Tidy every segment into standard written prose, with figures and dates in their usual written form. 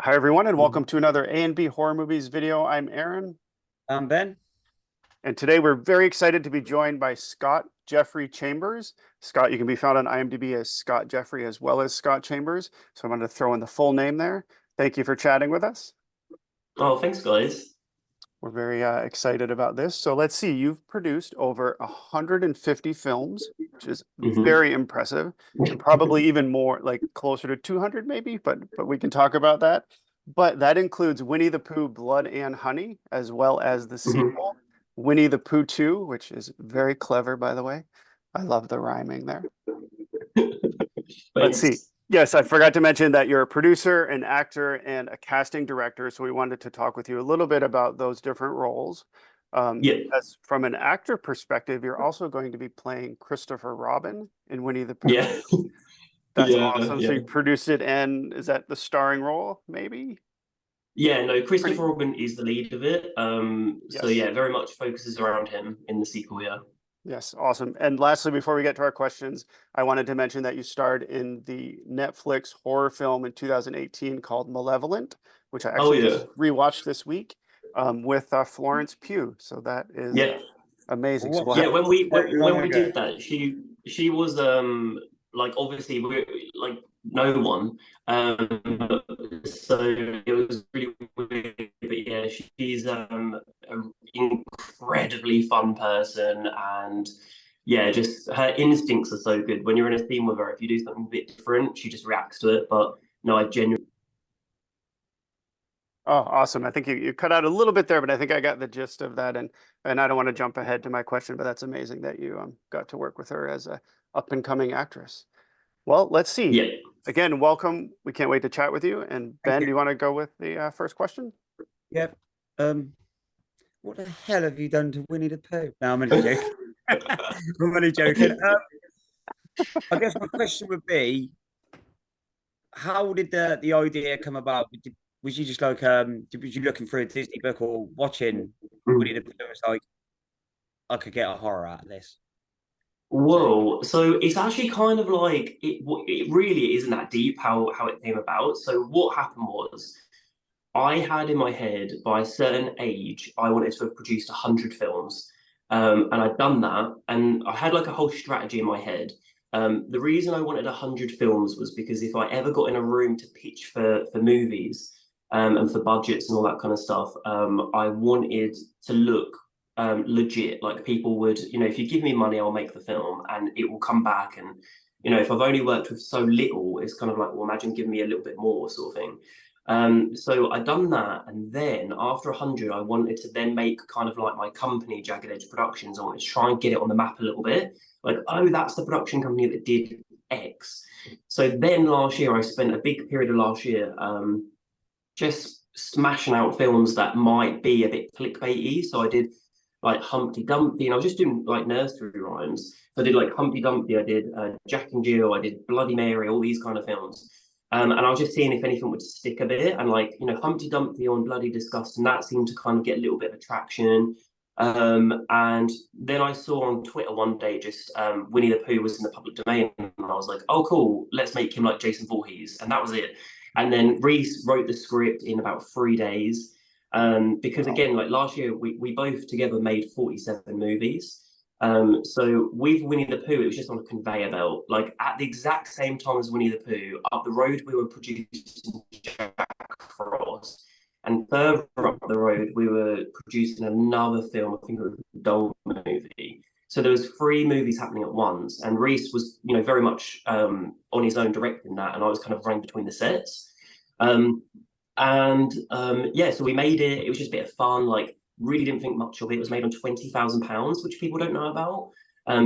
Hi, everyone, and welcome to another A and B Horror Movies video. I'm Aaron, I'm Ben. and today we're very excited to be joined by Scott Jeffrey Chambers. Scott, you can be found on IMDb as Scott Jeffrey as well as Scott Chambers. So I'm going to throw in the full name there. Thank you for chatting with us. Oh, thanks, guys. We're very excited about this. So let's see, you've produced over 150 films, which is hmm very impressive, and probably even more, like closer to 200 maybe, but we can talk about that. But that includes Winnie the Pooh, Blood and Honey, as well as the hmm sequel, Winnie the Pooh 2, which is very clever, by the way. I love the rhyming there. Let's see. Thanks. Yes, I forgot to mention that you're a producer, an actor, and a casting director. So we wanted to talk with you a little bit about those different roles. Yeah, As from an actor perspective, you're also going to be playing Christopher Robin in Winnie the Pooh. yeah, That's yeah, awesome. So yeah. you produced it, and is that the starring role, maybe? Yeah, no, Pretty, Christopher Robin is the lead of it. So yes. yeah, very much focuses around him in the sequel, yeah. Yes, awesome. And lastly, before we get to our questions, I wanted to mention that you starred in the Netflix horror film in 2018 called Malevolent, which I Oh actually yeah. just rewatched this week with Florence Pugh. So that is Yeah. amazing. So What we'll Yeah, have, when we so when, long when we ago? did that, she was like obviously we like no one. So it was really weird. But yeah, she's an incredibly fun person, and yeah, just her instincts are so good. When you're in a scene with her, if you do something a bit different, she just reacts to it. But no, I genuinely oh, awesome. I think you cut out a little bit there, but I think I got the gist of that. And I don't want to jump ahead to my question, but that's amazing that you got to work with her as a up and coming actress. Well, let's see. yeah. Again, welcome. We can't wait to chat with you. And Thank Ben, you. do you want to go with the first question? Yep. What the hell have you done to Winnie the Pooh? No, I'm only joking. I'm only joking. I guess my question would be, how did the idea come about? Was you just like was you looking through a Disney book or watching Winnie the Pooh? It's like I could get a horror out of this. So Whoa. So it's actually kind of like it really isn't that deep how it came about. So what happened was I had in my head by a certain age, I wanted to have produced 100 films. And I'd done that, and I had like a whole strategy in my head. The reason I wanted 100 films was because if I ever got in a room to pitch for movies and for budgets and all that kind of stuff, I wanted to look legit. Like people would, if you give me money, I'll make the film and it will come back. And, if I've only worked with so little, it's kind of like, well, imagine giving me a little bit more sort of thing. So I done that, and then after 100, I wanted to then make kind of like my company, Jagged Edge Productions. I wanted to try and get it on the map a little bit. Like, oh, that's the production company that did X. So then last year, I spent a big period of last year just smashing out films that might be a bit clickbaity. So I did like Humpty Dumpty, and I was just doing like nursery rhymes. So I did like Humpty Dumpty, I did Jack and Jill, I did Bloody Mary, all these kind of films. And I was just seeing if anything would stick a bit. And like, Humpty Dumpty on Bloody Disgusting, that seemed to kind of get a little bit of attraction. And then I saw on Twitter one day just Winnie the Pooh was in the public domain. And I was like, oh, cool, let's make him like Jason Voorhees. And that was it. And then Reese wrote the script in about 3 days. Because Wow. again, like last year, we both together made 47 movies. So with Winnie the Pooh, it was just on a conveyor belt. Like at the exact same time as Winnie the Pooh, up the road we were producing Jack Frost, and further up the road we were producing another film. I think it was a Doll movie. So there was three movies happening at once, and Reese was, very much on his own directing that, and I was kind of running between the sets. Um, and yeah, so we made it. It was just a bit of fun. Like, really didn't think much of it. It was made on £20,000, which people don't know about,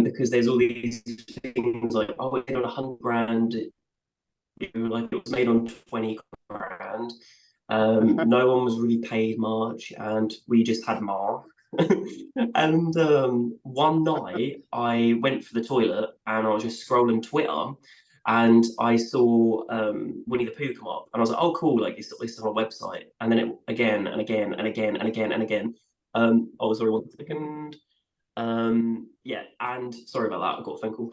because there's all these things like, oh, it's made on 100 grand. Like it was made on 20 grand. No one was really paid much, and we just had Mark. And one night I went for the toilet and I was just scrolling Twitter, and I saw Winnie the Pooh come up, and I was like, "Oh, cool! Like it's on a website." And then it again and again and again and again and again. Oh, sorry, 1 second. Yeah, and sorry about that. I got a phone call.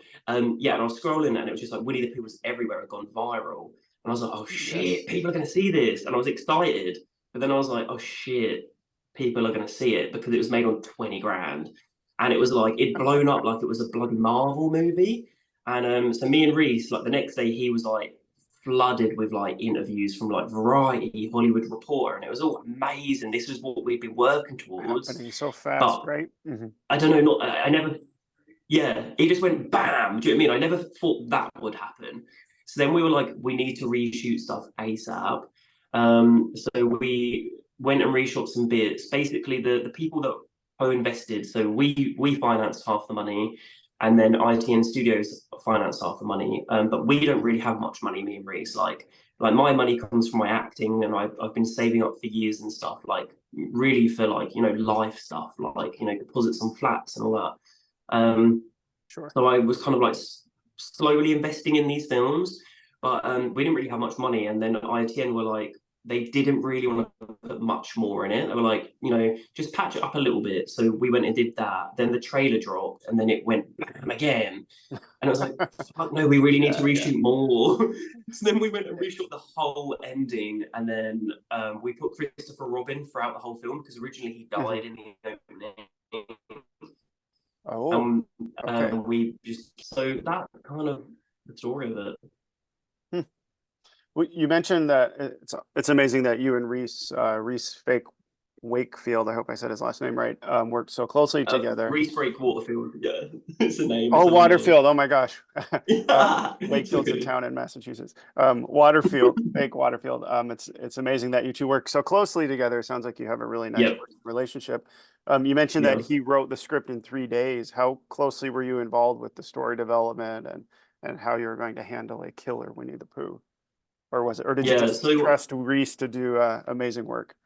Yeah, and I was scrolling, and it was just like Winnie the Pooh was everywhere. It had gone viral. And I was like, oh shit, Yes. people are going to see this. And I was excited. But then I was like, oh shit, people are going to see it because it was made on 20 grand. And it was like, it'd blown up like it was a bloody Marvel movie. And so me and Reese, like the next day, he was like flooded with like interviews from like Variety, Hollywood Reporter. And it was all amazing. This was what we'd been working towards. Happening so fast, But right? Mm-hmm. I don't know, I never, yeah, it just went bam. Do you know what I mean? I never thought that would happen. So then we were like, we need to reshoot stuff ASAP. So we went and reshot some bits. Basically, the people that co-invested, so we financed half the money, and then ITN Studios financed half the money. But we don't really have much money, me and Reese. Like my money comes from my acting, and I've been saving up for years and stuff. Like really for like life stuff, like deposits on flats and all that. Sure. So I was kind of like slowly investing in these films, but we didn't really have much money. And then ITN were like, they didn't really want to put much more in it. They were like, just patch it up a little bit. So we went and did that. Then the trailer dropped, and then it went bam again. And I was like, fuck no, we really need to reshoot more. So then we went and reshot the whole ending, and then we put Christopher Robin throughout the whole film because originally he died in the opening. Oh, okay. We just so that kind of the story of it. Well, you mentioned that it's amazing that you and Reese Fake Wakefield, I hope I said his last name right, worked so closely together. Reese Break Waterfield, yeah, it's a name. Oh, Waterfield. Oh my gosh. Yeah. Wakefield's a town in Massachusetts. Waterfield, Fake Waterfield. It's amazing that you two work so closely together. It sounds like you have a really nice relationship. You mentioned that he wrote the script in 3 days. How closely were you involved with the story development and how you were going to handle a killer Winnie the Pooh? Or was it, or did you just trust Reese to do amazing work?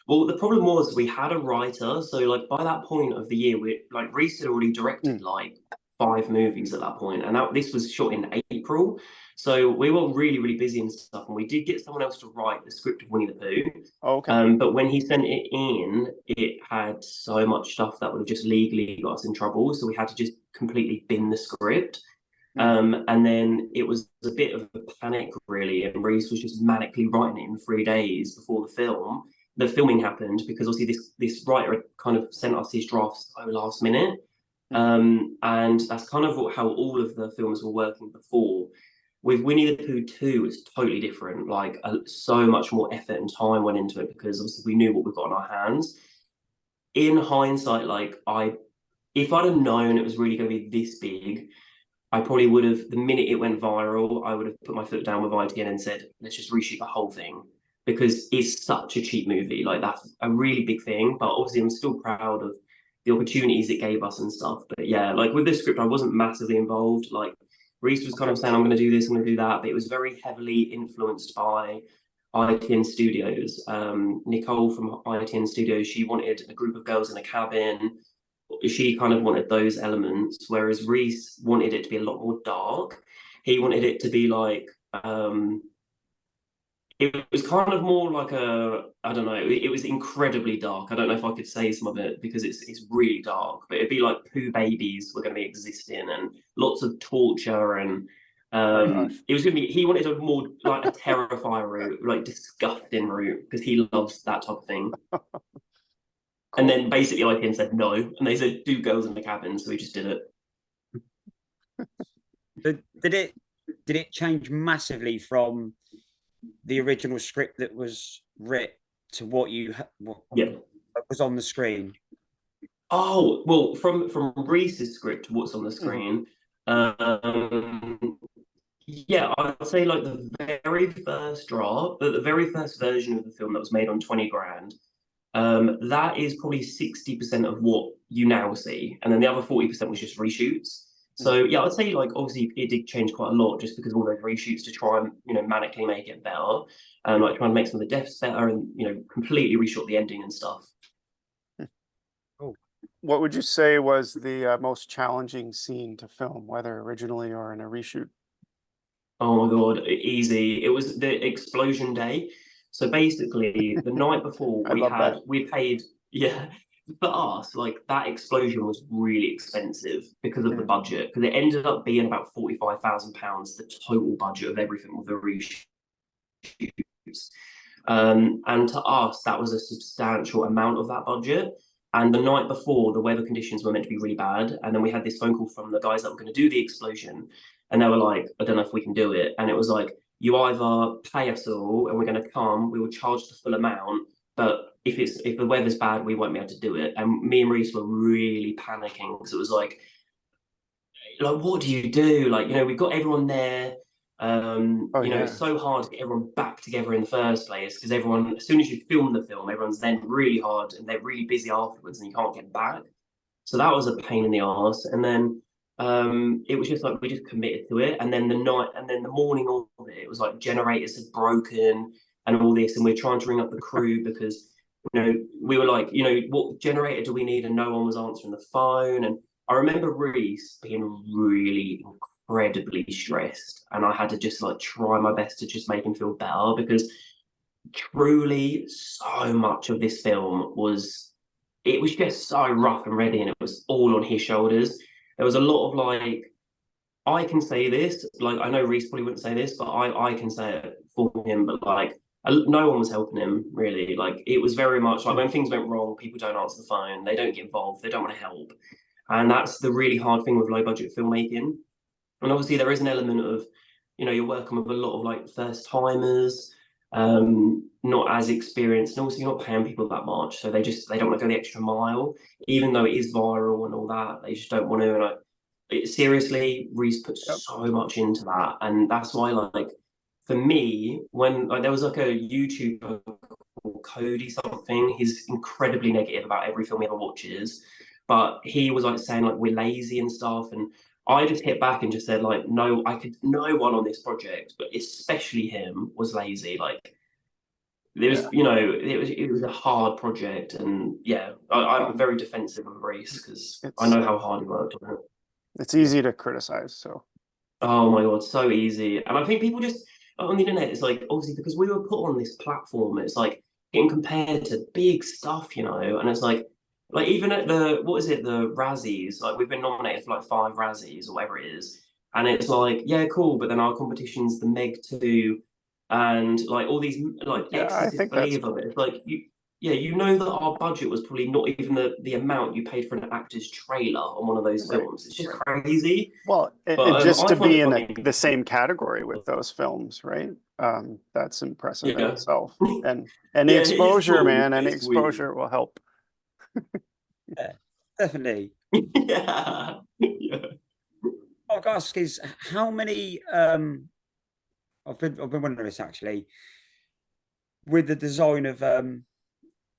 Well, the problem was we had a writer, so like by that point of the year, we like Reese had already directed like 5 movies at that point, and this was shot in April, so we were really really busy and stuff. And we did get someone else to write the script of Winnie the Pooh. Oh, okay. But when he sent it in, it had so much stuff that would have just legally got us in trouble, so we had to just completely bin the script. And then it was a bit of a panic, really, and Reese was just manically writing it in 3 days before the filming happened, because obviously this writer had kind of sent us his drafts so last minute. And that's kind of how all of the films were working before. With Winnie the Pooh 2, it's totally different. Like so much more effort and time went into it because obviously we knew what we got on our hands. In hindsight, like if I'd have known it was really going to be this big, I probably would have, the minute it went viral, I would have put my foot down with ITN and said, let's just reshoot the whole thing, because it's such a cheap movie. Like that's a really big thing, but obviously I'm still proud of the opportunities it gave us and stuff. But yeah, like with this script, I wasn't massively involved. Like Reese was kind of saying, I'm going to do this, I'm going to do that, but it was very heavily influenced by ITN Studios. Nicole from ITN Studios, she wanted a group of girls in a cabin. She kind of wanted those elements, whereas Reese wanted it to be a lot more dark. He wanted it to be like it was kind of more like I don't know, it was incredibly dark. I don't know if I could say some of it because it's really dark, but it'd be like Pooh babies were going to be existing and lots of torture, and it was going to be, he wanted a more like a terrifying route, like disgusting route, because he loves that type of thing. Cool. And then basically ITN said no, and they said 2 girls in the cabin, so we just did it. Did it change massively from the original script that was written to what was on the screen? Oh well, from Reese's script, what's on the screen? Yeah, I'd say like the very first draft, the very first version of the film that was made on 20 grand. That is probably 60% of what you now see, and then the other 40% was just reshoots. So yeah, I'd say like obviously it did change quite a lot just because of all those reshoots to try and manically make it better, and like trying to make some of the deaths better, and completely reshoot the ending and stuff. What would you say was the most challenging scene to film, whether originally or in a reshoot? Oh my god, easy! It was the explosion day. So basically, the night before we paid for us, like that explosion was really expensive because of the Mm. budget. Because it ended up being about £45,000, the total budget of everything with the reshoots. And to us, that was a substantial amount of that budget. And the night before, the weather conditions were meant to be really bad. And then we had this phone call from the guys that were going to do the explosion. And they were like, I don't know if we can do it. And it was like, you either pay us all and we're going to come, we will charge the full amount. But if the weather's bad, we won't be able to do it. And me and Reese were really panicking because it was like, what do you do? Like, we've got everyone there. Oh, yeah. It's so hard to get everyone back together in the first place because everyone, as soon as you film the film, everyone's then really hard and they're really busy afterwards and you can't get back. So that was a pain in the arse. And then it was just like we just committed to it. And then the morning of it, it was like generators had broken and all this, and we're trying to ring up the crew because we were like, what generator do we need? And no one was answering the phone. And I remember Reese being really incredibly stressed, and I had to just like try my best to just make him feel better because truly so much of this film was just so rough and ready, and it was all on his shoulders. There was a lot of like, I can say this, like I know Reese probably wouldn't say this, but I can say it for him, but like no one was helping him really. Like it was very much like when things went wrong, people don't answer the phone, they don't get involved, they don't want to help. And that's the really hard thing with low budget filmmaking. And obviously there is an element of, you're working with a lot of like first timers, not as experienced, and also you're not paying people that much, so they don't want to go the extra mile, even though it is viral and all that. They just don't want to. And seriously, Reese put so much into that, and that's why, like, for me, when there was like a YouTuber called Cody something, he's incredibly negative about every film he ever watches, but he was like saying like we're lazy and stuff, and I just hit back and just said like, no, no one on this project, but especially him, was lazy. Like there was, it was a hard project, and yeah, I'm very defensive of Reese because I know how hard he worked on it. It's easy to criticize, so. Oh my God, so easy. And I think people just on the internet, it's like obviously because we were put on this platform, it's like getting compared to big stuff, and it's like even at the the Razzies, like we've been nominated for like 5 Razzies or whatever it is, and it's like, yeah, cool, but then our competition's the Meg 2 and like all these like Yeah, I excessive think that's flavor. It's like you know that our budget was probably not even the amount you paid for an actor's trailer on one of those right. films. It's just crazy. Well, But just I to find be it in funny. the same category with those films, right? That's impressive in Yeah. itself. And the Yeah, it is exposure, cool, man, but and the it's weird. exposure will help. Yeah, definitely. Yeah. Yeah. What I ask is how many I've been wondering this actually with the design of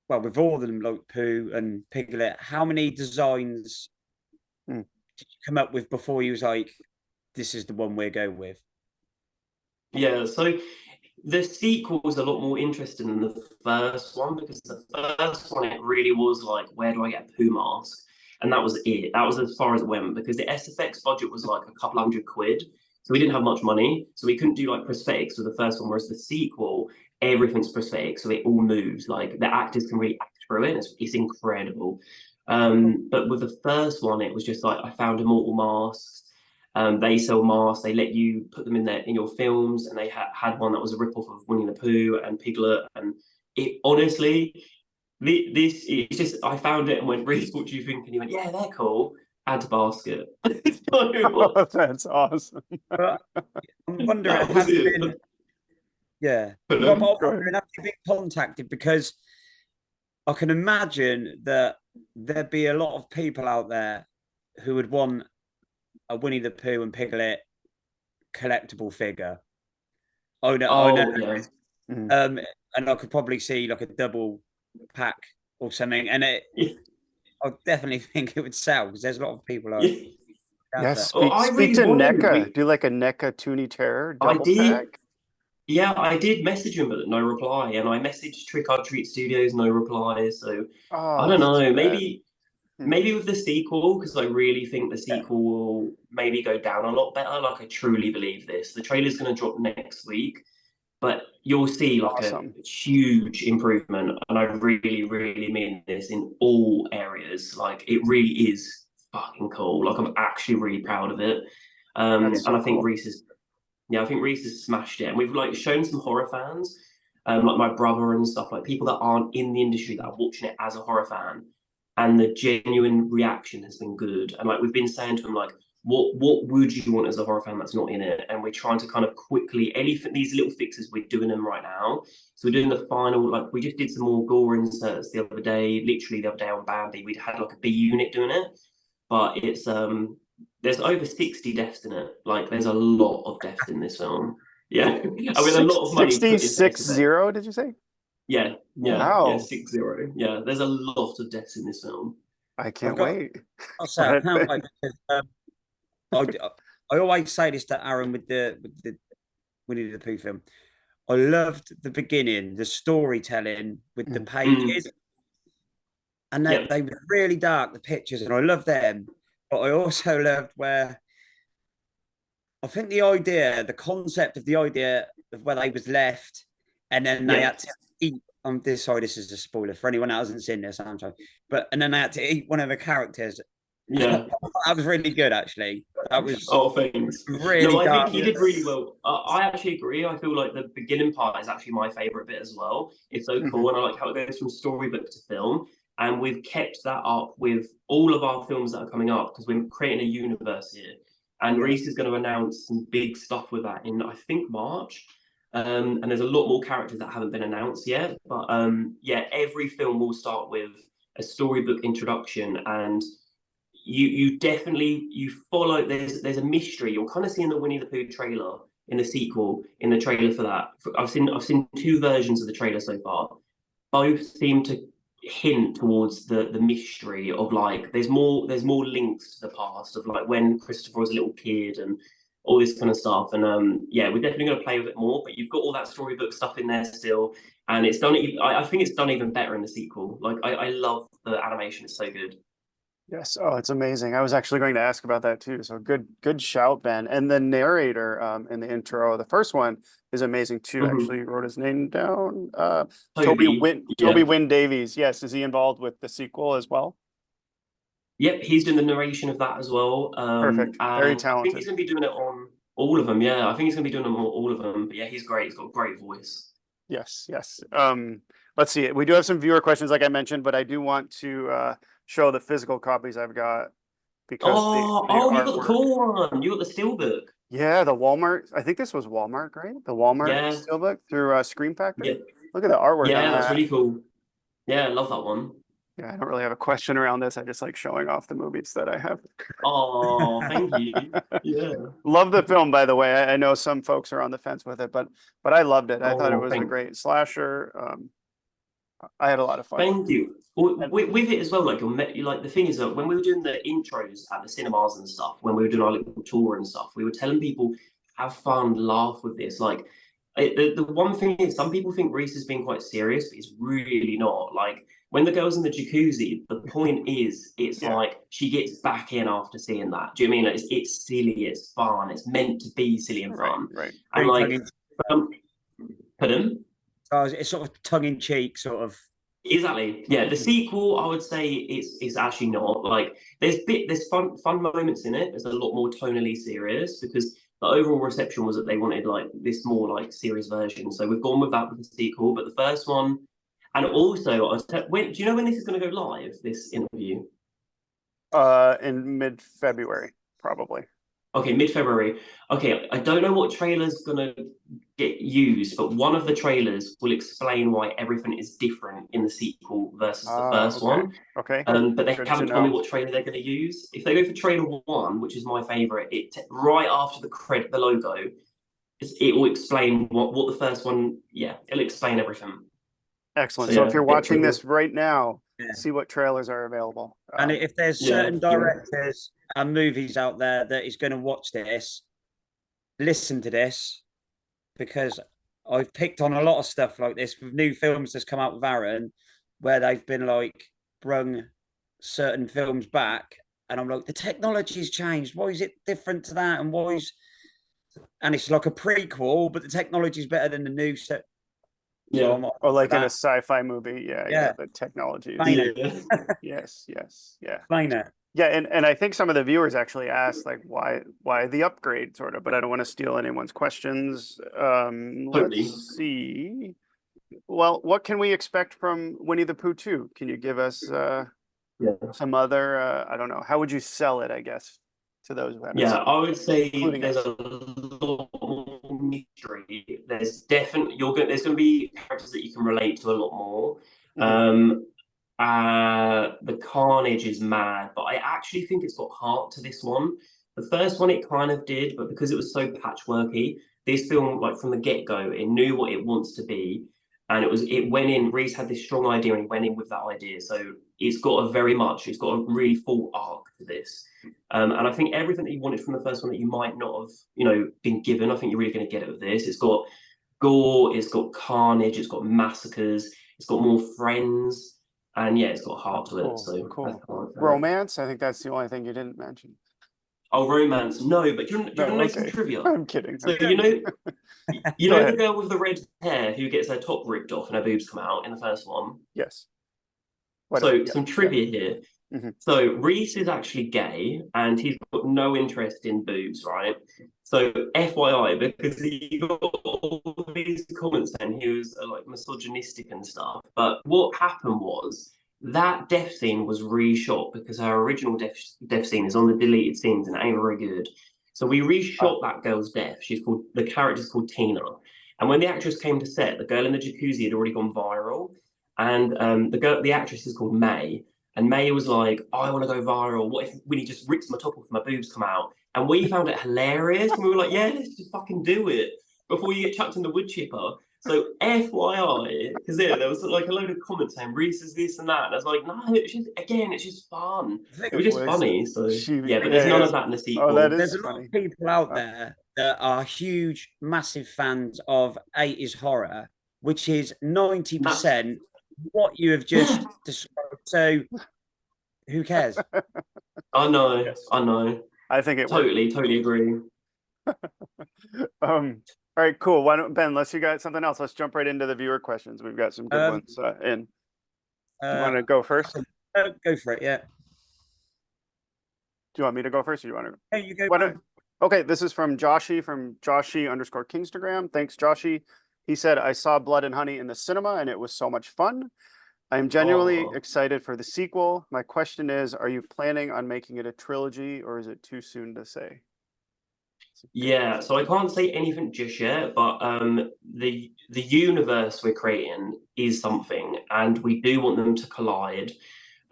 with all of them like Pooh and Piglet, how many designs Hmm. did you come up with before you was like, this is the one we're going with? Yeah, so the sequel was a lot more interesting than the first one because the first one, it really was like, where do I get a Pooh mask? And that was it. That was as far as it went because the SFX budget was like a couple £100. So we didn't have much money. So we couldn't do like prosthetics with the first one, whereas the sequel, everything's prosthetic. So it all moves. Like the actors can really act through it. It's incredible. But with the first one, it was just like I found immortal masks. They sell masks. They let you put them in your films, and they had one that was a rip-off of Winnie the Pooh and Piglet. And it honestly, this it's just I found it and went, Reese, what do you think? And he went, yeah, they're cool. Add to basket. Oh, that's awesome. But I'm wondering, That was have you it. been? Yeah, But, well, I'm wondering, have you been contacted? Because I can imagine that there'd be a lot of people out there who would want a Winnie the Pooh and Piglet collectible figure. Oh no, yeah. and I could probably see like a double pack or something, and I definitely think it would sell because there's a lot of people like Yeah. Yeah, that. Oh, I speak really to wanted NECA. Do like a NECA Toonie Terror I double did. pack. Yeah, I did message him, but no reply. And I messaged Trick or Treat Studios, no reply. So I Oh, don't that's know. too bad. Maybe with the sequel, because I really think the sequel will maybe go down a lot better. Like I truly believe this. The trailer's going to drop next week, but you'll see like Awesome. a huge improvement, and I really, really mean this in all areas. Like it really is fucking cool. Like I'm actually really proud of it. That's so And I think cool. Reese has smashed it, and we've like shown some horror fans, like my brother and stuff, like people that aren't in the industry that are watching it as a horror fan, and the genuine reaction has been good. And like we've been saying to them, like, what would you want as a horror fan that's not in it? And we're trying to kind of quickly these little fixes, we're doing them right now. So we're doing the final, like we just did some more gore inserts the other day, literally the other day on Bambi. We'd had like a B unit doing it, but it's there's over 60 deaths in it. Like there's a lot of deaths in this film. Yeah. I mean a lot of money put into this 60, did you say? Yeah, Wow. 6-0. Yeah, there's a lot of deaths in this film. I can't wait. I'll say I can't wait because I always say this to Aaron with the Winnie the Pooh film. I loved the beginning, the storytelling with the pages, and they were really dark, the pictures, and I love them. But I also loved where I think the concept of the idea of where they was left, and then they had to eat. On this side, this is a spoiler for anyone that hasn't seen this. I'm sorry, and then they had to eat one of the characters. Yeah, that was really good, actually. That was thanks. really no, I dark. think he did really well. I actually agree. I feel like the beginning part is actually my favorite bit as well. It's so cool, and I like how it goes from storybook to film. And we've kept that up with all of our films that are coming up because we're creating a universe here. And Reese is going to announce some big stuff with that in, I think, March. And there's a lot more characters that haven't been announced yet. But yeah, every film will start with a storybook introduction, and you definitely follow. There's a mystery. You're kind of seeing the Winnie the Pooh trailer in the sequel, in the trailer for that. I've seen two versions of the trailer so far. Both seem to hint towards the mystery of like there's more links to the past of like when Christopher was a little kid and all this kind of stuff. And yeah, we're definitely going to play with it more. But you've got all that storybook stuff in there still, and it's done. I think it's done even better in the sequel. Like I love the animation; it's so good. Yes. Oh, it's amazing. I was actually going to ask about that too. So good shout, Ben. And the narrator in the intro, the first one is amazing too. Actually wrote his name down. Toby Wynn Davies. Yes. Is he involved with the sequel as well? Yep, he's doing the narration of that as well. Perfect. Very And I think talented. he's going to be doing it on all of them. Yeah, I think he's going to be doing them on all of them. But yeah, he's great. He's got a great voice. Yes, yes. Let's see. We do have some viewer questions, like I mentioned, but I do want to show the physical copies I've got because the You got the artwork. cool one. You got the steelbook. Yeah, the Walmart. I think this was Walmart, right? The Walmart Yeah, steelbook through Screen yeah, Factory. Look at the artwork on that's that. really cool. Yeah, I love that one. Yeah, I don't really have a question around this. I just like showing off the movies that I have. Oh, thank you. Yeah. Love the film, by the way. I know some folks are on the fence with it, but I loved it. I thought it Oh, was a great slasher. I had a lot of fun. thank you. With it as well, like like the thing is that when we were doing the intros at the cinemas and stuff, when we were doing our little tour and stuff, we were telling people have fun, laugh with this. Like the one thing is, some people think Reese is being quite serious, but it's really not. Like when the girl's in the jacuzzi, the point is, it's like she gets back in after seeing that. Do you know what I mean? It's silly, it's fun, it's meant to be silly and fun, right. And like, pardon. So it's sort of tongue in cheek, sort of. Exactly. Yeah. The sequel, I would say, is actually not like there's fun moments in it. There's a lot more tonally serious because the overall reception was that they wanted like this more like serious version. So we've gone with that with the sequel. But the first one, and also, when do you know when this is going to go live? This interview. In mid-February, probably. Okay, mid-February. Okay, I don't know what trailer's gonna get used, but one of the trailers will explain why everything is different in the sequel versus the first one. Okay. But they haven't told me what trailer they're going to use. If they go for trailer 1, which is my favorite, right after the logo, it will explain what the first one. Yeah, it'll explain everything. Excellent. So if you're watching this right now, see what trailers are available. And if there's certain directors and movies out there that is going to watch this, listen to this, because I've picked on a lot of stuff like this with new films that's come out with Aaron, where they've been like brung certain films back, and I'm like, the technology's changed. Why is it different to that? And why is and it's like a prequel, but the technology is better than the new set. Yeah. So I'm Or like in a that. sci-fi movie. Yeah, Yeah. the technology is. Explain it. Yeah. Yes, yeah. Explain it. Yeah, and I think some of the viewers actually asked like why the upgrade sort of, but I don't want to steal anyone's questions. Totally. Let's see. Well, what can we expect from Winnie the Pooh 2? Can you give us Yeah. some other I don't know, how would you sell it, I guess, to those who haven't Yeah, seen it, I would say including there's us? a lot more mystery. There's definitely there's going to be characters that you can relate to a lot more. Mhm. The carnage is mad, but I actually think it's got heart to this one. The first one it kind of did, but because it was so patchworky, this film, like from the get-go, it knew what it wants to be, and it went in. Reese had this strong idea, and he went in with that idea. So it's got a really full arc to this. And I think everything that you wanted from the first one that you might not have, been given, I think you're really going to get it with this. It's got gore, it's got carnage, it's got massacres, it's got more friends, and yeah, it's got heart to it. So Cool. that's how I feel. Romance, I think that's the only thing you didn't mention. Oh, romance, no, but do you want to No, know some okay. trivia? I'm kidding. So I'm you Go know the ahead. girl with the red hair who gets her top ripped off and her boobs come out in the first one. Yes. What So yeah, some trivia here. Mhm. So Reese is actually gay and he's got no interest in boobs, right? So FYI, because he got all these comments saying he was like misogynistic and stuff. But what happened was that death scene was reshot because her original death scene is on the deleted scenes and it ain't very good. So we reshot that girl's death. The character's called Tina. And when the actress came to set, the girl in the jacuzzi had already gone viral. And the actress is called May. And May was like, oh, I want to go viral. What if Winnie just rips my top off and my boobs come out? And we found it hilarious. And we were like, yeah, let's just fucking do it before you get chucked in the wood chipper. So FYI, because there was like a load of comments saying Reese is this and that. And I was like, no, it's just fun. It was just funny. So yeah, but there's none of that in the sequel. Oh, that is There's a lot funny. of people out there that are huge, massive fans of 80s horror, which is 90% what you have just described. So who cares? I know, Yes. I know. I think it worked. Totally agree. All right, cool. Why don't Ben, unless you got something else, let's jump right into the viewer questions. We've got some good ones in. Do you want to go first? Go for it, yeah. Do you want me to go first or do you want to? Hey, you go. Why don't, okay, this is from Joshy _Kingstagram. Thanks, Joshy. He said, I saw Blood and Honey in the cinema and it was so much fun. I am genuinely excited for the sequel. My question is, are you planning on making it a trilogy or is it too soon to say? Yeah, so I can't say anything just yet, but the universe we're creating is something, and we do want them to collide.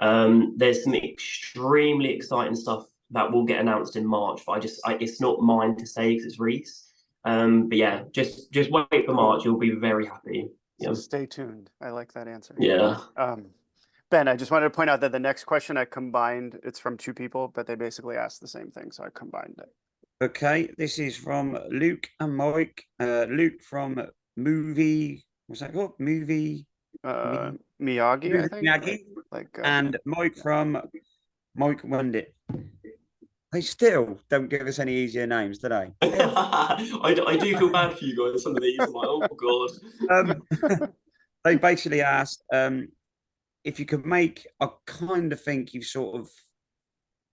There's some extremely exciting stuff that will get announced in March, but it's not mine to say because it's Reese. But yeah, just wait for March. You'll be very happy. So Yeah. stay tuned. I like that answer. Yeah. Ben, I just wanted to point out that the next question I combined, it's from two people, but they basically asked the same thing, so I combined it. Okay, this is from Luke and Mike. Luke from what's that called? Miyagi, I think. Miyagi. Like And Mike from Mike Wendit. They still don't give us any easier names, do they? I do feel bad for you guys. Some of these, I'm like, oh god. They basically asked if you could make. I kind of think you've sort of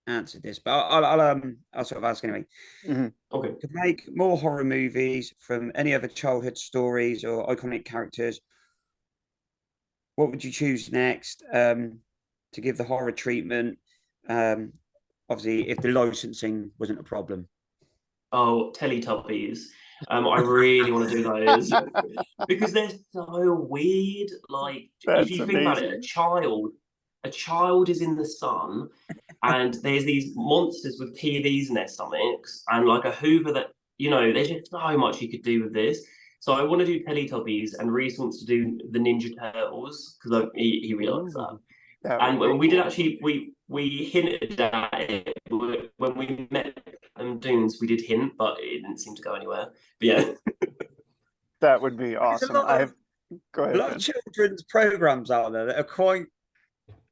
answered this, but I'll sort of ask anyway. Mm-hmm. Okay. To make more horror movies from any other childhood stories or iconic characters, what would you choose next to give the horror treatment? Obviously, if the licensing wasn't a problem. Oh, Teletubbies. I really want to do those because they're so weird. Like, if you think about it, a child is in the sun, and there's these monsters with TVs in their stomachs, and like a Hoover that there's just so much you could do with this. So I want to do Teletubbies, and Reese wants to do the Ninja Turtles because he really likes that. And when we did actually, we hinted at it when we met Dunes. We did hint, but it didn't seem to go anywhere. But yeah, that would be awesome. Go ahead. A lot of children's programs out there that are quite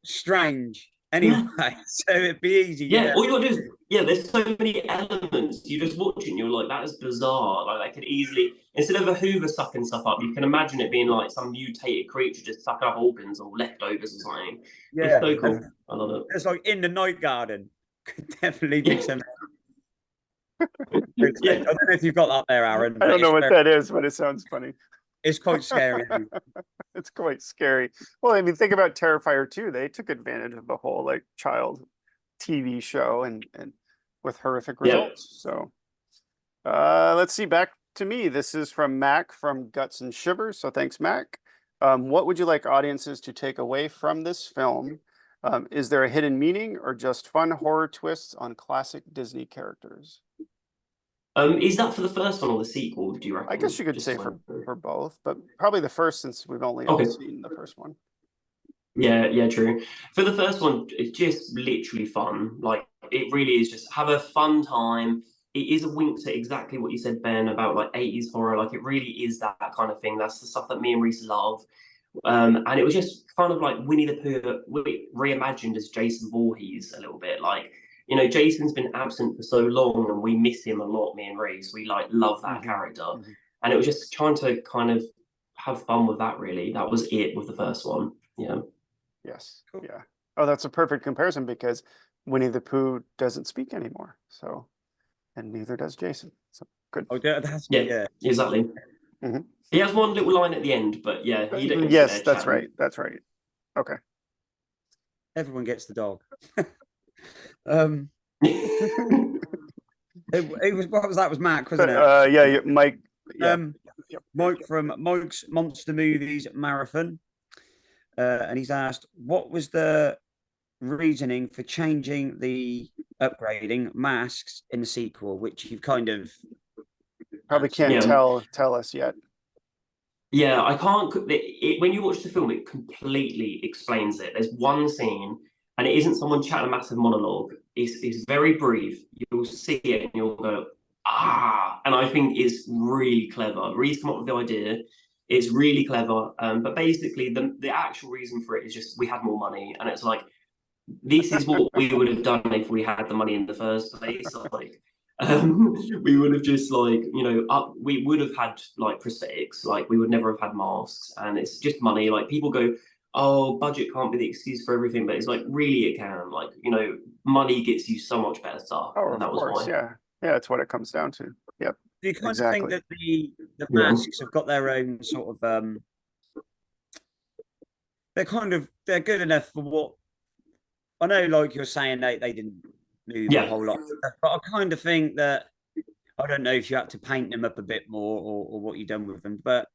strange. Anyway, so it'd be easy. Yeah, Yeah, all you gotta do is, yeah, there's so many elements. You just watch it and you're like, that is bizarre. Like, that could easily, instead of a Hoover sucking stuff up, you can imagine it being like some mutated creature just sucking up organs or leftovers or something. It's yeah. so cool. I love it. It's like in the night garden. Could definitely be Yeah. some. I Yeah. don't know if you've got that there, Aaron, I but don't know what that is, but it sounds funny. it's quite scary. It's quite scary. Well, I mean, think about Terrifier 2. They took advantage of the whole like child TV show and with horrific Yeah. results. So let's see, back to me. This is from Mac from Guts and Shivers. So thanks, Mac. What would you like audiences to take away from this film? Is there a hidden meaning or just fun horror twists on classic Disney characters? Is that for the first one or the sequel, do you reckon? I guess you could Just say so for both, but probably the first since we've only all Okay. seen the first one. Yeah, true. For the first one, it's just literally fun. Like, it really is just have a fun time. It is a wink to exactly what you said, Ben, about like 80s horror. Like, it really is that kind of thing. That's the stuff that me and Reese love. And it was just kind of like Winnie the Pooh reimagined as Jason Voorhees a little bit. Like, you know, Jason's been absent for so long and we miss him a lot, me and Reese. We like love that character. And it was just trying to kind of have fun with that, really. That was it with the first one. Yeah. Yes. Cool. Yeah. Oh, that's a perfect comparison because Winnie the Pooh doesn't speak anymore. So, and neither does Jason. So good. Oh, that's Yeah, exactly. Mhm. He has one little line at the end, but yeah, he don't Yes, sit there that's chatting. right. That's right. Okay. Everyone gets the dog. It was what was that? Was Mac, wasn't it? Yeah, Mike. Yeah. Yep. Mike from Mike's Monster Movies Marathon, and he's asked, what was the reasoning for changing the upgrading masks in the sequel, which you've kind of Probably can't Yeah. tell us yet. Yeah, I can't. When you watch the film, it completely explains it. There's one scene, and it isn't someone chatting a massive monologue. It's very brief. You'll see it, and you'll go, ah. And I think it's really clever. Reed's come up with the idea. It's really clever. But basically, the actual reason for it is just we had more money, and it's like this is what we would have done if we had the money in the first place. Like, we would have just like, you know, we would have had like prosthetics, like we would never have had masks, and it's just money. Like, people go, oh, budget can't be the excuse for everything, but it's like, really it can. Like, you know, money gets you so much better stuff, Oh, and of that was course. why. Yeah. Yeah, it's what it comes down to. Yep. do you kind Exactly. of think that the Yeah. masks have got their own sort of they're good enough for what I know, like you're saying they didn't move a Yeah. whole lot, but I kind of think that I don't know if you had to paint them up a bit more or what you've done with them, but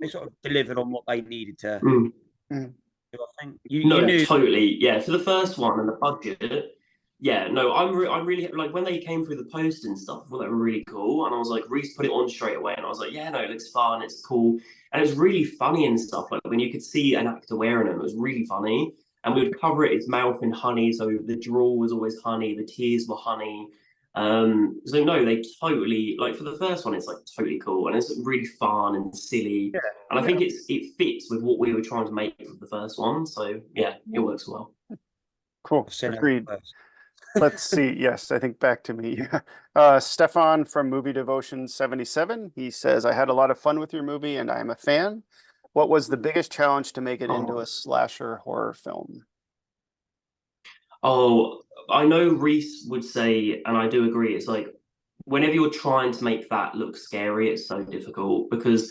they sort of delivered on what they needed to. Mm. Mm. do, I think you No, knew. totally. Yeah, for the first one and the budget. Yeah, no, I'm really like when they came through the post and stuff. I thought they were really cool, and I was like, Reese put it on straight away, and I was like, yeah, no, it looks fun, it's cool, and it was really funny and stuff. Like, when you could see an actor wearing them, it was really funny, and we would cover its mouth in honey, so the drawl was always honey, the tears were honey. So no, they totally, like, for the first one, it's like totally cool, and it's really fun and silly, Yeah. and I think it fits with what we were trying to make with the first one. So yeah, it works well. Cool. Seen it Agreed. first. Let's see. Yes, I think back to me. Stefan from Movie Devotion 77. He says, I had a lot of fun with your movie and I am a fan. What was the biggest challenge to make it into Oh. a slasher horror film? Oh, I know Reese would say, and I do agree, it's like whenever you're trying to make that look scary, it's so difficult because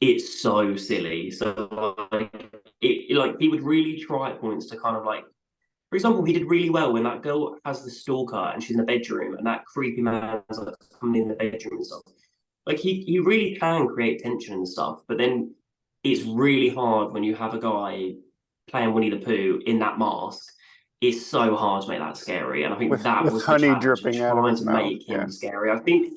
it's so silly. So like he would really try at points to kind of like, for example, he did really well when that girl has the stalker and she's in the bedroom and that creepy man's like coming in the bedroom and stuff. Like, he really can create tension and stuff, but then it's really hard when you have a guy playing Winnie the Pooh in that mask. It's so hard to make that scary, and I think that With was the honey challenge, dripping out of trying his to mouth. make him scary. I think,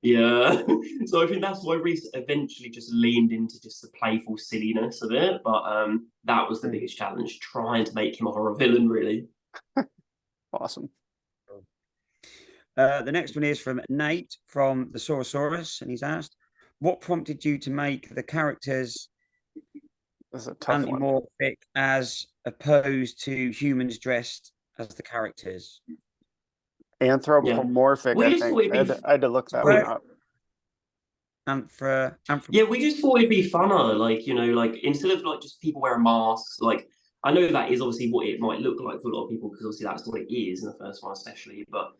yeah. So I think that's why Reese eventually just leaned into just the playful silliness of it. But that was the biggest challenge, trying to make him a horror villain, really. Awesome. The next one is from Nate from the Saurosaurus, and he's asked, what prompted you to make the characters This is a tough one. anthropomorphic as opposed to humans dressed as the characters. Anthropomorphic, We I just thought think. it'd be I had to look that one Right. up. Yeah, we just thought it'd be funner, like, like instead of like just people wearing masks, like I know that is obviously what it might look like for a lot of people because obviously that's what it is in the first one, especially. But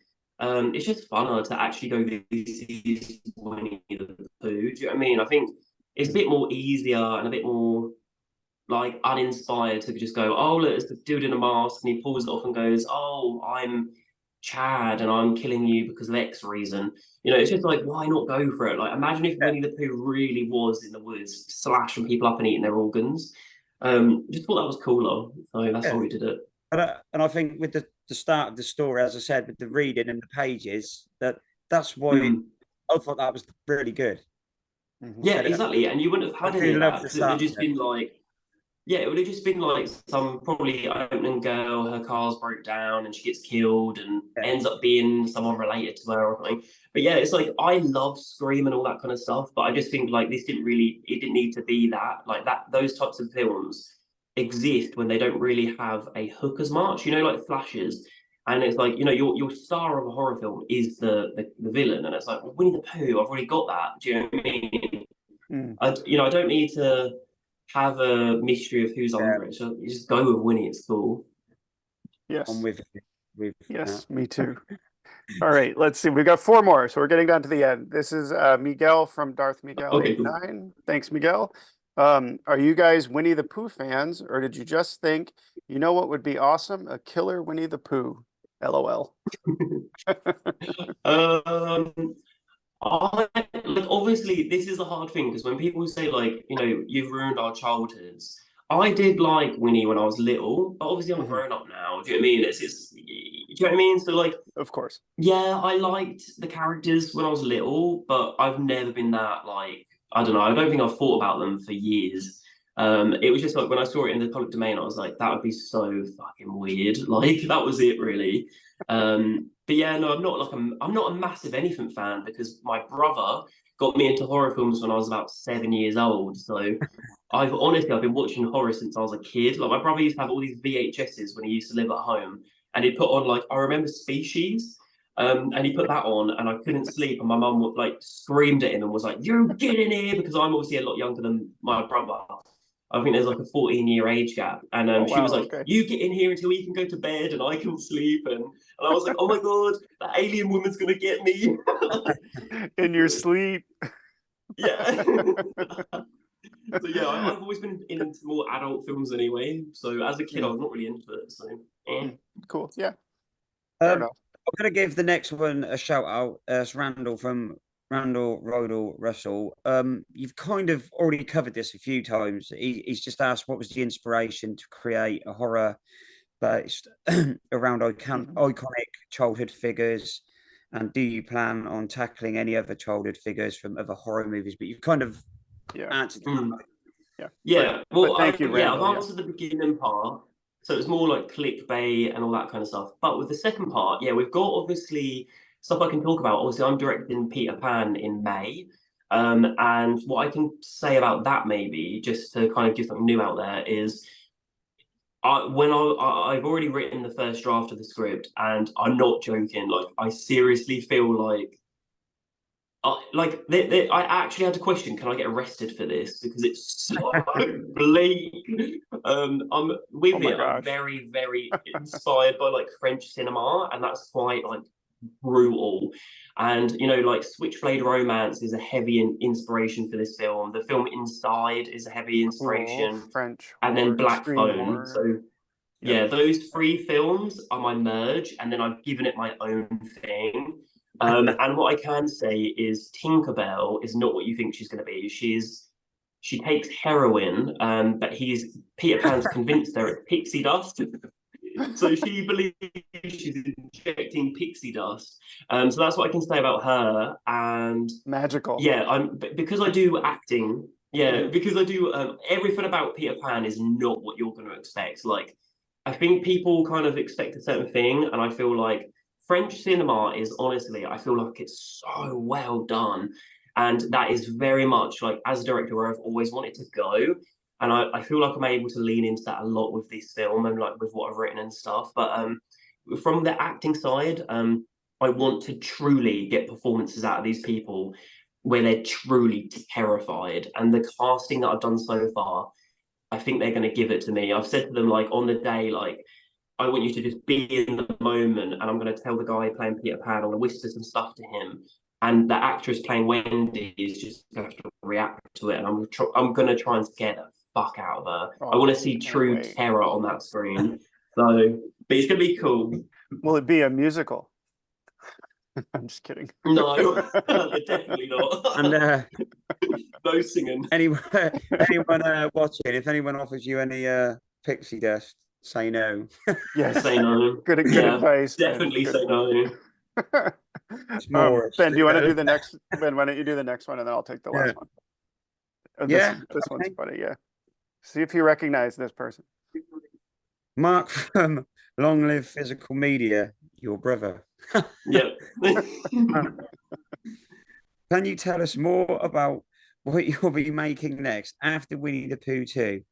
it's just funner to actually go, this is Winnie the Pooh. Do you know what I mean? I think it's a bit more easier and a bit more like uninspired to just go, oh, look, it's the dude in a mask, and he pulls it off and goes, oh, I'm Chad and I'm killing you because of X reason. It's just like, why not go for it? Like, imagine if Winnie the Pooh really was in the woods, slashing people up and eating their organs. Just thought that was cooler, so that's why we did it. And I think with the start of the story, as I said, with the reading and the pages, that's why I thought that was really good. Yeah, exactly. And you wouldn't have had any of that because it would have just been like, yeah, it would have just been like some probably opening girl, her car's broke down and she gets killed and ends up being someone related to her or something. But yeah, it's like I love Scream and all that kind of stuff, but I just think like it didn't need to be that. Like that, those types of films exist when they don't really have a hook as much, like flashes. And it's like, your star of a horror film is the villain. And it's like, well, Winnie the Pooh, I've already got that. Do you know what I mean? I don't need to have a mystery of who's under it. So you just go with Winnie. It's cool. Yes. I'm with yes, me too. All right, let's see. We've got 4 more, so we're getting down to the end. This is Miguel from Darth Miguel 89. Cool. Thanks, Miguel. Are you guys Winnie the Pooh fans, or did you just think, you know what would be awesome? A killer Winnie the Pooh. LOL. Like obviously this is a hard thing because when people say like you've ruined our childhoods, I did like Winnie when I was little, but obviously I'm grown up now. Do you know what I mean? It's do you know what I mean? So like, of course, yeah, I liked the characters when I was little, but I've never been that like, I don't know. I don't think I've thought about them for years. It was just like when I saw it in the public domain, I was like, that would be so fucking weird. Like that was it really. But yeah, no, I'm not a massive anything fan because my brother got me into horror films when I was about 7 years old. So I've been watching horror since I was a kid. Like my brother used to have all these VHSs when he used to live at home, and he'd put on like, I remember Species. And he put that on and I couldn't sleep, and my mum like screamed at him and was like, you get in here, because I'm obviously a lot younger than my brother. I think there's like a 14-year age gap. And she was like, okay, you get in here until you can go to bed and I can sleep. And I was like, oh my God, that alien woman's going to get me. In your sleep. Yeah. So yeah, I've always been into more adult films anyway. So as a kid, I was not really into it. So cool. Yeah. I'm going to give the next one a shout out. It's Randall from Randall Rodal Russell. You've kind of already covered this a few times. He's just asked what was the inspiration to create a horror based around iconic childhood figures, and do you plan on tackling any other childhood figures from other horror movies? But you've kind of answered that. Yeah. Well, thank you, Randall. I've answered the beginning part. So it's more like clickbait and all that kind of stuff. But with the second part, we've got obviously stuff I can talk about. Obviously, I'm directing Peter Pan in May. And what I can say about that, maybe, just to kind of give something new out there, is I've already written the first draft of the script, and I'm not joking. Like, I seriously feel like I actually had to question, can I get arrested for this? Because it's so bleak. I'm very, very inspired by like French cinema, and that's quite like brutal. And like Switchblade Romance is a heavy inspiration for this film. The film Inside is a heavy inspiration. French, and then Black Phone. So yeah, those 3 films are my merge, and then I've given it my own thing. And what I can say is Tinkerbell is not what you think she's going to be. She takes heroin, but Peter Pan's convinced her it's pixie dust. So she believes she's injecting pixie dust. So that's what I can say about her. And magical. Yeah, because I do acting. Yeah, because I do everything about Peter Pan is not what you're going to expect. Like, I think people kind of expect a certain thing, and I feel like French cinema is honestly, I feel like it's so well done. And that is very much like, as a director, where I've always wanted to go. and I feel like I'm able to lean into that a lot with this film and like with what I've written and stuff. But from the acting side, I want to truly get performances out of these people where they're truly terrified. And the casting that I've done so far, I think they're going to give it to me. I've said to them, like, on the day, like, I want you to just be in the moment, and I'm going to tell the guy playing Peter Pan, I'm going to whisper some stuff to him, and the actress playing Wendy is just going to react to it, and I'm going to try and scare the fuck out of her. I want to see true terror on that screen. So, but it's going to be cool. Will it be a musical? I'm just kidding. No, definitely not. And no singing. anyone watching, if anyone offers you any pixie dust, say no. Yes. Say no. Good advice. Definitely say no. Ben, do you want to do the next? Ben, why don't you do the next one, and then I'll take the last one. Oh, this one's funny. Yeah. See if you recognize this person. Mark from Long Live Physical Media, your brother. Yep. Can you tell us more about what you'll be making next after Winnie the Pooh 2?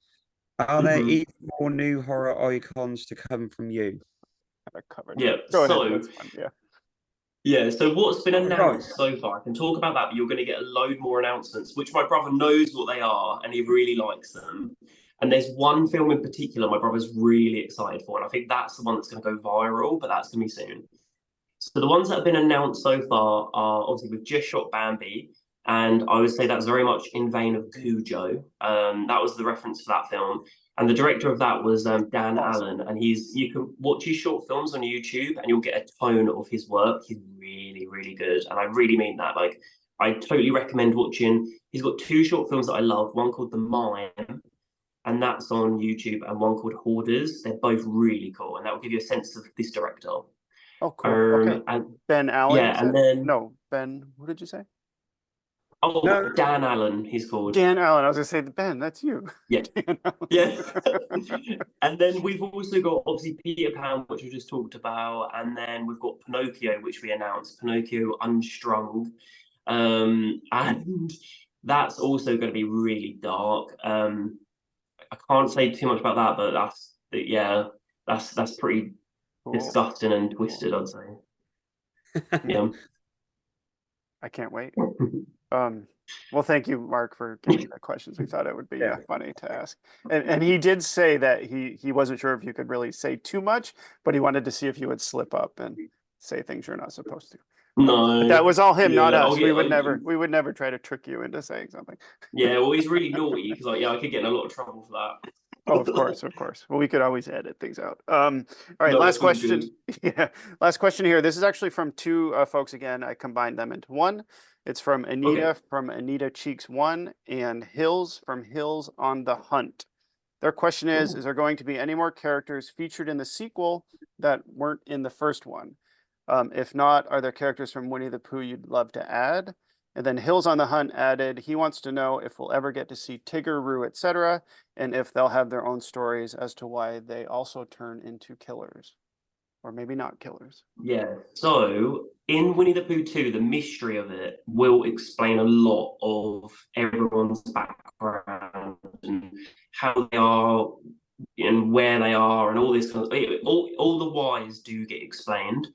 Are there even more new horror icons to come from you? Covered. Yeah. Go ahead. That's fun. Yeah. Yeah, so what's been announced so far, I can talk about that, but you're going to get a load more announcements, which my brother knows what they are, and he really likes them. And there's one film in particular my brother's really excited for, and I think that's the one that's going to go viral, but that's going to be soon. So the ones that have been announced so far are, obviously, we've just shot Bambi, and I would say that's very much in vein of Cujo. That was the reference for that film. And the director of that was Dan Allen, and you can watch his short films on YouTube and you'll get a tone of his work. He's really, really good. And I really mean that. Like, I totally recommend watching. He's got 2 short films that I love, one called The Mime, and that's on YouTube, and one called Hoarders. They're both really cool, and that will give you a sense of this director. Oh, cool. Okay. And Ben Allen. yeah, and then Ben. What did you say? Oh, no. Dan Allen, he's called. Dan Allen. I was gonna say, Ben, that's you. Yeah. Yeah. And then we've also got, obviously, Peter Pan, which we just talked about, and then we've got Pinocchio, which we announced, Pinocchio Unstrung. And that's also going to be really dark. I can't say too much about that, but that's pretty disgusting and twisted, I'd say. Yeah. I can't wait. Well, thank you, Mark, for giving the questions. We thought it would be funny to ask. And he did say that he wasn't sure if you could really say too much, but he wanted to see if you would slip up and say things you're not supposed to. No, but that was all him, not us. We would never try to trick you into saying something. Yeah, well, he's really naughty because I could get in a lot of trouble for that. Oh, of course. Well, we could always edit things out. All right, last question. Yeah, last question here. This is actually from 2 folks again. I combined them into one. It's from Anita from Anita Cheeks 1 and Hills from Hills on the Hunt. Their question is there going to be any more characters featured in the sequel that weren't in the first one? If not, are there characters from Winnie the Pooh you'd love to add? And then Hills on the Hunt added, he wants to know if we'll ever get to see Tigger, Roo, etc., and if they'll have their own stories as to why they also turn into killers. Or maybe not killers. Yeah, so in Winnie the Pooh 2, the mystery of it will explain a lot of everyone's background and how they are and where they are and all this kind of all the whys do get explained.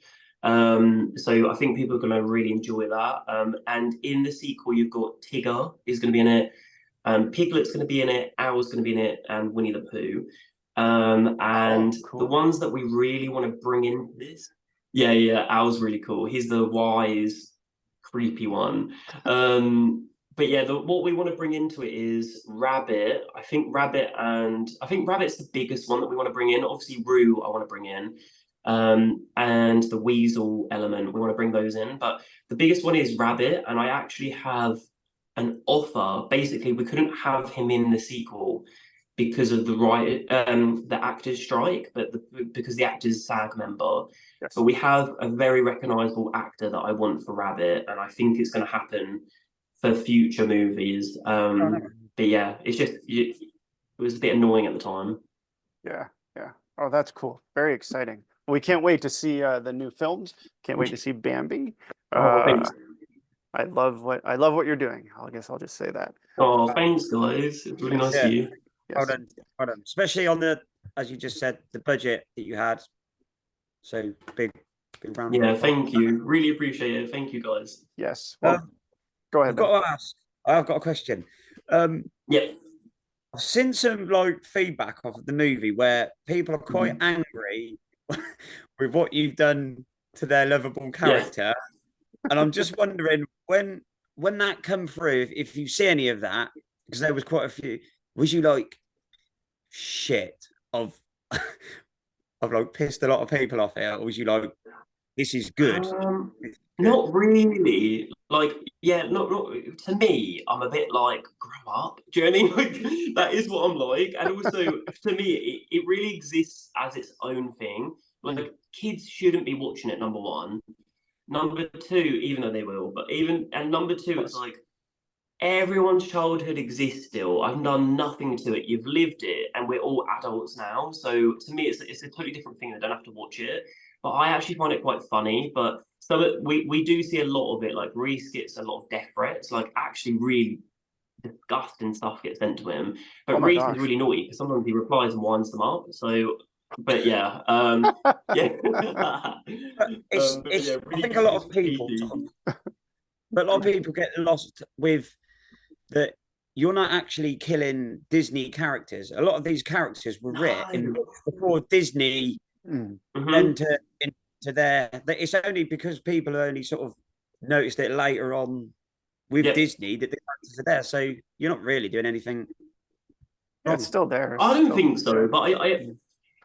So I think people are going to really enjoy that. And in the sequel, you've got Tigger is going to be in it, Piglet's going to be in it, Owl's going to be in it, and Winnie the Pooh. And cool. The ones that we really want to bring into this, Owl's really cool. He's the wise, creepy one. But yeah, what we want to bring into it is Rabbit. I think Rabbit's the biggest one that we want to bring in. Obviously, Roo, I want to bring in. And the Weasel element, we want to bring those in. But the biggest one is Rabbit, and I actually have an offer. Basically, we couldn't have him in the sequel because of the actors strike, but because the actor's SAG member. Yes. But we have a very recognizable actor that I want for Rabbit, and I think it's going to happen for future movies. But yeah, it was a bit annoying at the time. Yeah. Oh, that's cool. Very exciting. We can't wait to see the new films. Can't wait to see Bambi. Thanks. I love what you're doing. I guess I'll just say that. Oh, thanks, guys. It's really nice of you. Well Yes. done. Well done. Especially on the, as you just said, the budget that you had. So big round of Yeah, applause. thank you. Really appreciate it. Thank you, guys. Yes. Well, go ahead, I've Ben. got to ask. I've got a question. Yeah. I've seen some like feedback of the movie where people are quite angry with what you've done to their lovable character, and I'm just wondering when that come through, if you see any of that, because there was quite a few. Was you like shit of of like pissed a lot of people off here, or was you like this is good? This is good. Not really. Like, yeah, not to me, I'm a bit like, grow up. Do you know what I mean? Like, that is what I'm like. And also, to me, it really exists as its own thing. Like, kids shouldn't be watching it, number one. Number two, even though they will, and number two, it's like, everyone's childhood exists still. I've done nothing to it. You've lived it, and we're all adults now. So to me, it's a totally different thing. I don't have to watch it, but I actually find it quite funny. But we do see a lot of it. Like Reese gets a lot of death threats. Like actually, really disgusting stuff gets sent to him. But Oh my Reese gosh. is really naughty because sometimes he replies and winds them up. So, but yeah, yeah. It's Yeah, I think Reese a lot is of people, cheeky. but a lot of people get lost with that you're not actually killing Disney characters. A lot of these characters were written No. before Disney Mm. Mhm. into their. It's only because people only sort of noticed it later on with Yep. Disney that the characters are there. So you're not really doing anything Yeah, wrong. it's still there. I don't Still- think so, yeah. but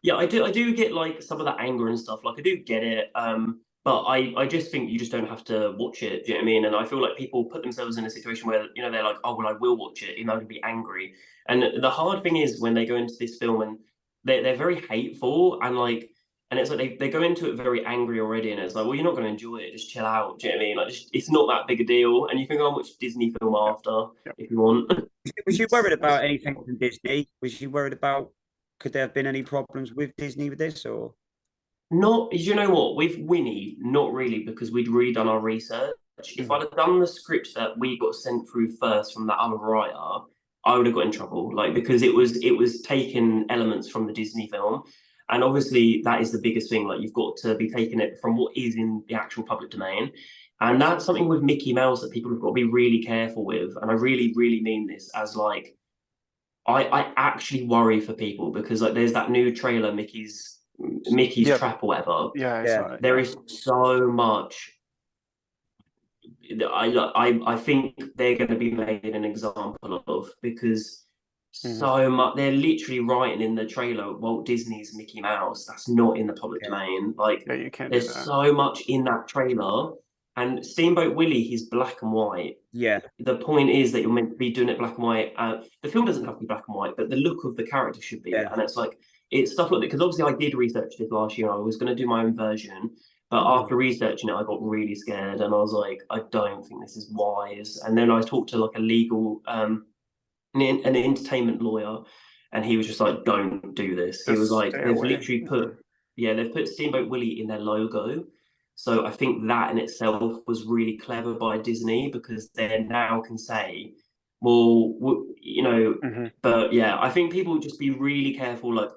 yeah, I do get like some of that anger and stuff. Like I do get it. But I just think you just don't have to watch it. Do you know what I mean? And I feel like people put themselves in a situation where, you know, they're like, oh well, I will watch it, even though I'm gonna be angry. And the hard thing is when they go into this film and they're very hateful and like, and it's like they go into it very angry already, and it's like, well, you're not gonna enjoy it. Just chill out. Do you know what I mean? Like, it's not that big a deal, and you can go and watch Disney film after if you want. Was you worried about anything from Disney? Was you worried about could there have been any problems with Disney with this or? Not, you know what, with Winnie, not really, because we'd really done our research. If I'd have done the script that we got sent through first from that other writer, I would have got in trouble. Like because it was taking elements from the Disney film. And obviously that is the biggest thing. Like you've got to be taking it from what is in the actual public domain. And that's something with Mickey Mouse that people have got to be really careful with. And I really, really mean this as like I actually worry for people because like there's that new trailer, Mickey's Yep. Trap or whatever. Yeah, I Yeah. saw it. There yeah. is so much. I think they're going to be made an example of because so much. They're literally writing in the trailer Walt Disney's Mickey Mouse. That's not in the public domain. Like Yeah, you can't do there's that. so much in that trailer. And Steamboat Willie, he's black and white. Yeah. The point is that you're meant to be doing it black and white. The film doesn't have to be black and white, but the look of the character should be. Yeah. And it's like it's stuff like that because obviously I did research this last year. I was going to do my own version, but after researching it, I got really scared and I was like, I don't think this is wise. And then I talked to like a legal, an entertainment lawyer, and he was just like, don't do this. He was Just like, stay they've away. literally put, yeah, they've put Steamboat Willie in their logo. So I think that in itself was really clever by Disney because they now can say, well, you know, but yeah, I think people would just be really careful. Like,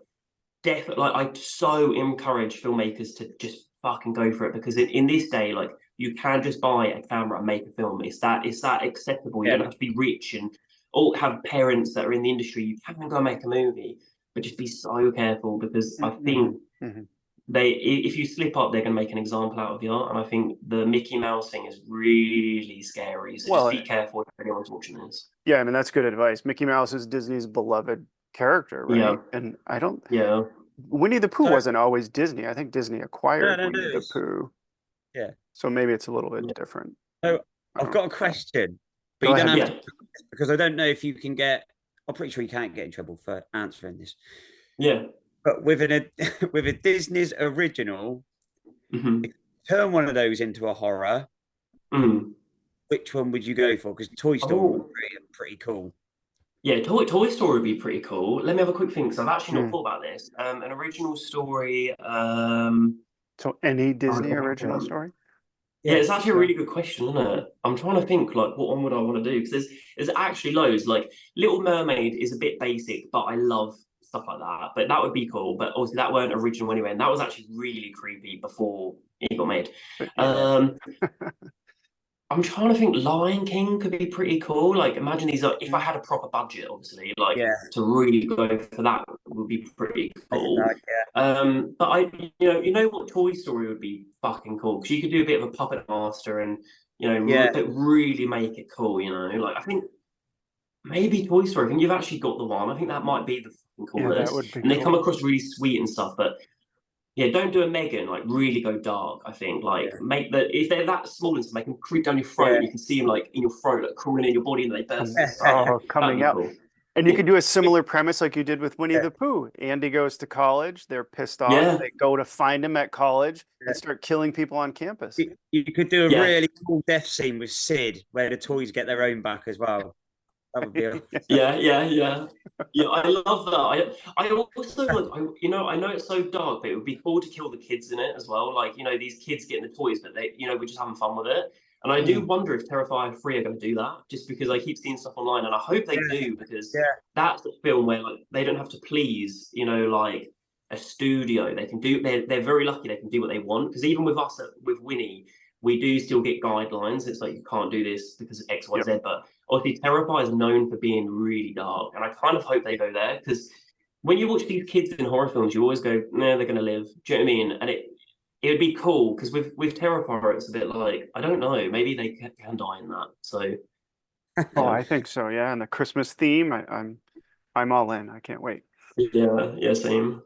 definitely, like, I so encourage filmmakers to just fucking go for it because in this day, like, you can just buy a camera and make a film. It's that accessible. You Yeah. don't have to be rich and all have parents that are in the industry. You can go make a movie, but just be so careful because I think if you slip up, they're going to make an example out of you. And I think the Mickey Mouse thing is really scary. So Well, just be careful if anyone's watching this. Yeah, I mean that's good advice. Mickey Mouse is Disney's beloved character, right? Yeah. And I don't. Yeah. Winnie the Pooh So- wasn't always Disney. I think Disney acquired No, Winnie the it's- Pooh. Yeah. So maybe it's a little bit different. So I I've don't got a question, but Go you don't ahead. have to because I don't know if you can get. I'm pretty sure you can't get in trouble for answering this. Yeah. But with with a Disney's original, hmm turn one of those into a horror. Mm. Which one would you go for? Because Toy Story Oh. was pretty cool. Yeah, Toy Story would be pretty cool. Let me have a quick think because I've actually not thought about this. An original story. So any Disney Oh, original story? Yeah, it's actually a really good question, isn't it? I'm trying to think like what one would I want to do because there's actually loads. Like Little Mermaid is a bit basic, but I love stuff like that. But that would be cool. But obviously that weren't original anyway, and that was actually really creepy before it got made. But yeah. Um, I'm trying to think Lion King could be pretty cool. Like imagine these are if I had a proper budget, obviously, like Yeah. to really go for that would be pretty cool. Like, But you know what Toy Story would be fucking cool because you could do a bit of a puppet master and yeah. really make it cool. You know, like I think maybe Toy Story. I think you've actually got the one. I think that might be the fucking Yeah, that coolest. would be And they come cool. across really sweet and stuff, but yeah, don't do a Megan. Like, really go dark. I think, like, Yeah. make the if they're that small and stuff, make them creep down your throat. Yeah. And you can see them like in your throat, like crawling in your body, and they burst. Oh, That'd coming be out. cool. And you could do a similar premise like you did with Winnie Yeah. the Pooh. Andy goes to college, they're pissed off, Yeah. they go to find him at college Yeah. and start killing people on campus. You could do a Yeah. really cool death scene with Sid, where the toys get their own back as well. That would be Yeah. I love that. I also like, I know it's so dark, but it would be cool to kill the kids in it as well. Like, these kids getting the toys, but they, we're just having fun with it. And I do wonder if Terrifier 3 are going to do that, just because I keep seeing stuff online, and I hope they do, because that's a film where like they don't have to please, like a studio. They can do. They're very lucky. They can do what they want. Because even with us, with Winnie, we do still get guidelines. It's like you can't do this because of X, Y, Z. But obviously, Terrifier is known for being really dark, and I kind of hope they go there because when you watch these kids in horror films, you always go, "No, they're going to live." Do you know what I mean? And it would be cool because with Terrifier, it's a bit like I don't know, maybe they can die in that. So, Oh, I think so, yeah. And the Christmas theme, I'm all in. I can't wait. yeah, same.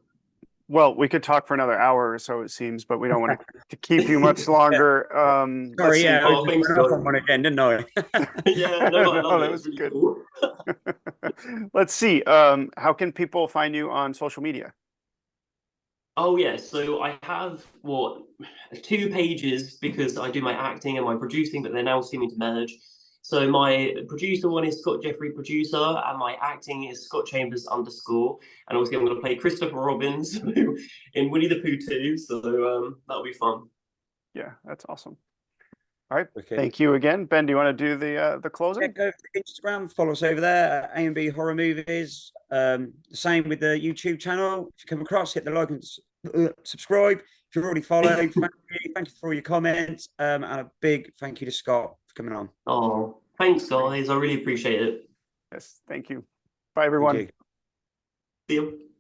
Well, we could talk for another hour or so, it seems, but we don't want to keep you much longer. Let's Sorry, see. yeah, I Oh, just thanks, went off guys. on one again, didn't I? Yeah, no, I No, love it. that It's was really good. cool. Let's see. How can people find you on social media? Oh yeah, so I have two pages because I do my acting and my producing, but they're now seeming to merge. So my producer one is Scott Jeffrey Producer, and my acting is Scott Chambers _. And obviously I'm going to play Christopher Robbins in Winnie the Pooh 2, so that'll be fun. Yeah, that's awesome. All right. Okay. Thank you again. Ben, do you want to do the Yeah, closing? go to Instagram, follow us over there at A&B Horror Movies. The same with the YouTube channel. If you come across, hit the like and subscribe. If you're already followed, thank you. Thank you for all your comments. And a big thank you to Scott for coming on. Oh, thanks, guys. I really appreciate it. Yes, thank you. Bye, everyone. Thank you. See you.